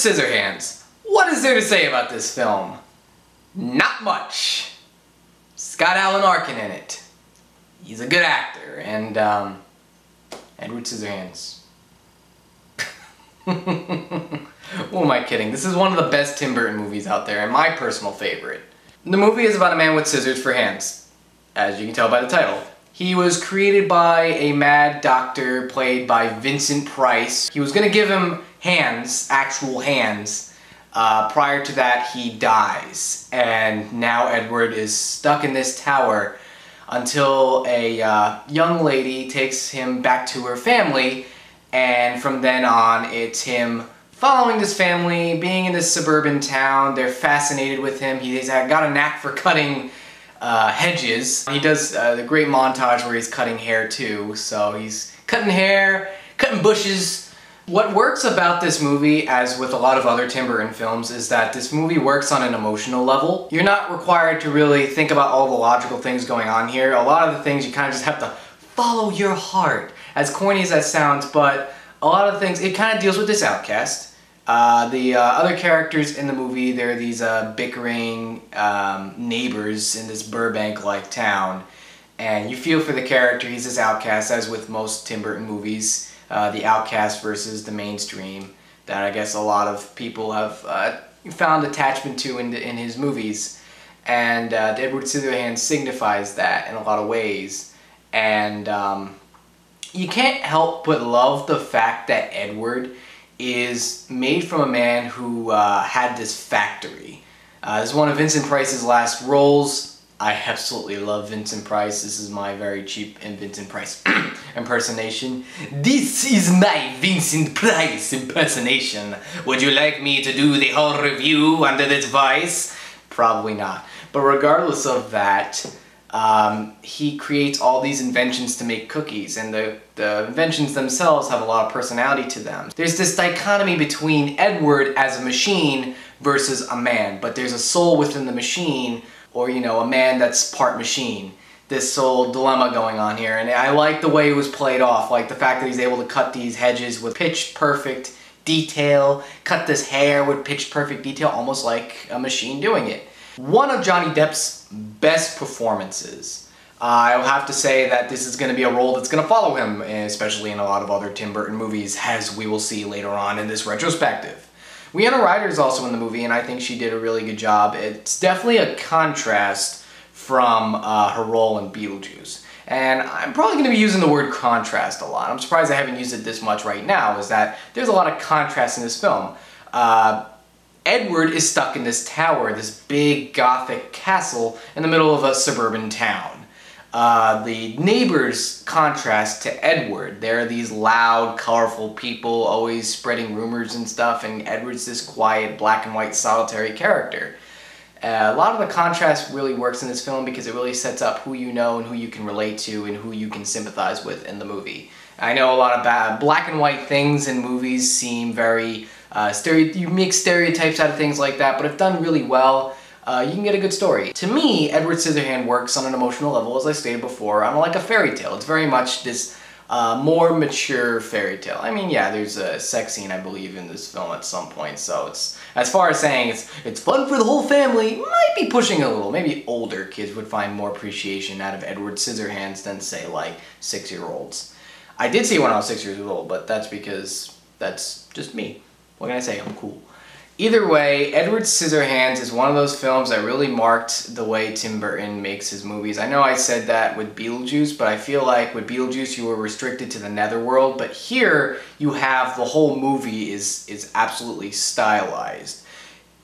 Scissorhands. What is there to say about this film? Not much. It's got Alan Arkin in it. He's a good actor, and Edward Scissorhands. Who am I kidding? This is one of the best Tim Burton movies out there, and my personal favorite. The movie is about a man with scissors for hands, as you can tell by the title. He was created by a mad doctor played by Vincent Price. He was going to give him hands, actual hands. Prior to that, he dies, and now Edward is stuck in this tower until a young lady takes him back to her family, and from then on, it's him following this family, being in this suburban town. They're fascinated with him. He's got a knack for cutting hedges. He does the great montage where he's cutting hair too, so he's cutting hair, cutting bushes. What works about this movie, as with a lot of other Tim Burton films, is that this movie works on an emotional level. You're not required to really think about all the logical things going on here. A lot of the things you kind of just have to follow your heart. As corny as that sounds, but a lot of the things, it kind of deals with this outcast. The other characters in the movie, they're these bickering neighbors in this Burbank-like town. And you feel for the character. He's this outcast, as with most Tim Burton movies. The outcast versus the mainstream, that I guess a lot of people have found attachment to in his movies. And Edward Scissorhands signifies that in a lot of ways. And you can't help but love the fact that Edward is made from a man who had this factory. This is one of Vincent Price's last roles. I absolutely love Vincent Price. This is my very cheap Vincent Price impersonation. This is my Vincent Price impersonation. Would you like me to do the whole review under this voice? Probably not. But regardless of that, he creates all these inventions to make cookies, and the inventions themselves have a lot of personality to them. There's this dichotomy between Edward as a machine versus a man, but there's a soul within the machine, or, you know, a man that's part machine. This whole dilemma going on here, and I like the way it was played off, like the fact that he's able to cut these hedges with pitch perfect detail, cut this hair with pitch perfect detail, almost like a machine doing it. One of Johnny Depp's best performances. I'll have to say that this is going to be a role that's going to follow him, especially in a lot of other Tim Burton movies, as we will see later on in this retrospective. Winona Ryder's also in the movie, and I think she did a really good job. It's definitely a contrast from her role in Beetlejuice. And I'm probably going to be using the word contrast a lot. I'm surprised I haven't used it this much right now, is that there's a lot of contrast in this film. Edward is stuck in this tower, this big gothic castle in the middle of a suburban town. The neighbors contrast to Edward. They're these loud, colorful people always spreading rumors and stuff, and Edward's this quiet, black and white, solitary character. A lot of the contrast really works in this film because it really sets up who you know and who you can relate to and who you can sympathize with in the movie. I know a lot of black and white things in movies seem very you make stereotypes out of things like that, but if done really well, you can get a good story. To me, Edward Scissorhands works on an emotional level, as I stated before, on like a fairy tale. It's very much this more mature fairy tale. I mean, yeah, there's a sex scene, I believe, in this film at some point, so it's, as far as saying it's fun for the whole family, might be pushing a little. Maybe older kids would find more appreciation out of Edward Scissorhands than, say, like 6-year-olds. I did see it when I was 6 years old, but that's because that's just me. What can I say? I'm cool. Either way, Edward Scissorhands is one of those films that really marked the way Tim Burton makes his movies. I know I said that with Beetlejuice, but I feel like with Beetlejuice you were restricted to the netherworld, but here you have the whole movie is absolutely stylized.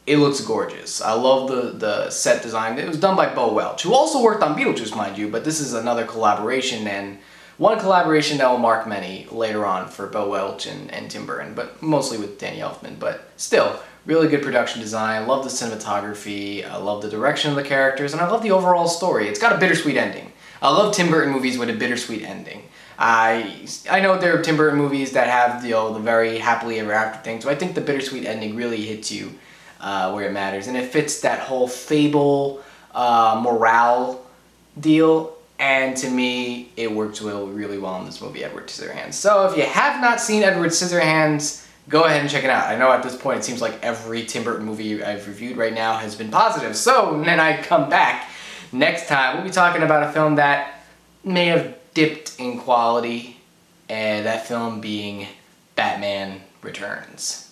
It looks gorgeous. I love the set design. It was done by Bo Welch, who also worked on Beetlejuice, mind you, but this is another collaboration, and one collaboration that will mark many later on for Bo Welch and Tim Burton, but mostly with Danny Elfman. But still, really good production design. I love the cinematography. I love the direction of the characters, and I love the overall story. It's got a bittersweet ending. I love Tim Burton movies with a bittersweet ending. I know there are Tim Burton movies that have the very happily ever after thing, so I think the bittersweet ending really hits you where it matters, and it fits that whole fable morale deal. And to me, it works really well in this movie, Edward Scissorhands. So if you have not seen Edward Scissorhands, go ahead and check it out. I know at this point it seems like every Tim Burton movie I've reviewed right now has been positive. So then I come back next time. We'll be talking about a film that may have dipped in quality, and that film being Batman Returns.